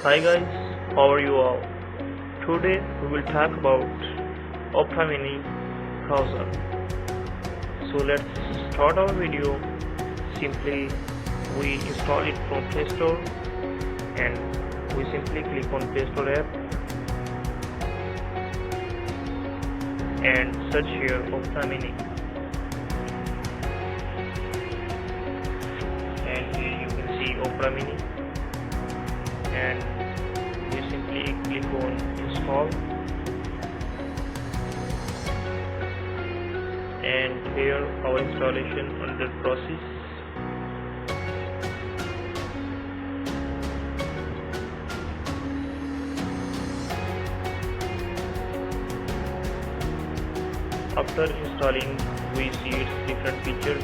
Hi guys, how are you all? Today we will talk about Opera Mini browser. So let's start our video. Simply we install it from Play Store and we simply click on Play Store app and search here Opera Mini. And here you can see Opera Mini and we simply click on install, and here our installation under process. After installing we see its different features,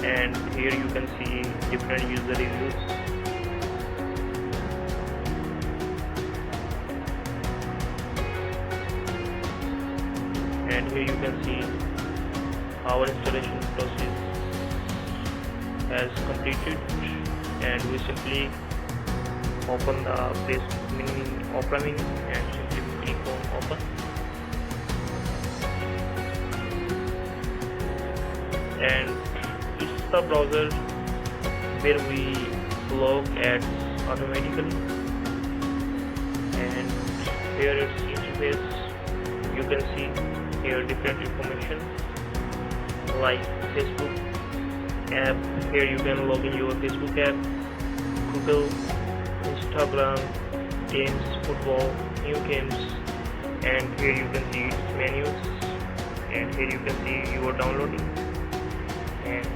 and here you can see different user reviews. And here you can see our installation process has completed, and we simply open the Opera Mini and simply click on open. And it's the browser where we log ads automatically, and here its interface. You can see here different information like Facebook app. Here you can log in your Facebook app, Google, Instagram, games, football, new games, and here you can see its menus, and here you can see you are downloading, and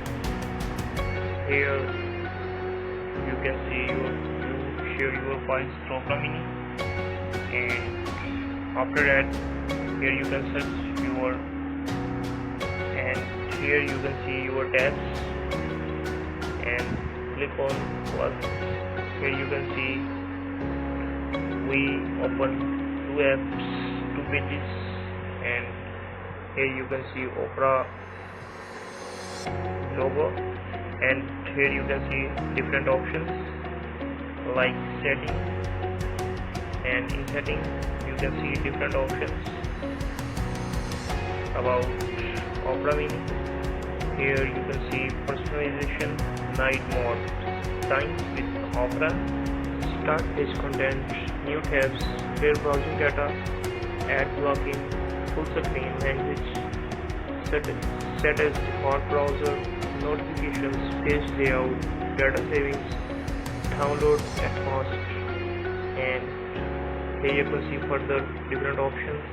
here you can see you share your files to Opera Mini, and after that here you can search your, and here you can see your tabs, and click on plus. Here you can see we open two apps, two pages, and here you can see Opera logo, and here you can see different options like setting, and in setting you can see different options about Opera Mini. Here you can see personalization, night mode, time with Opera, start page content, new tabs, clear browsing data, ad blocking, full screen language, set as default browser, notifications, page layout, data savings, download advanced, and here you can see further different options.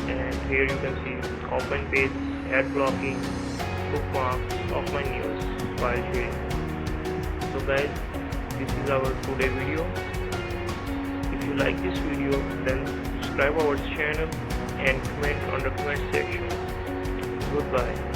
And here you can see open page, ad blocking, bookmarks, offline news, file sharing. So guys, this is our today video. If you like this video, then subscribe our channel and comment on the comment section. Goodbye.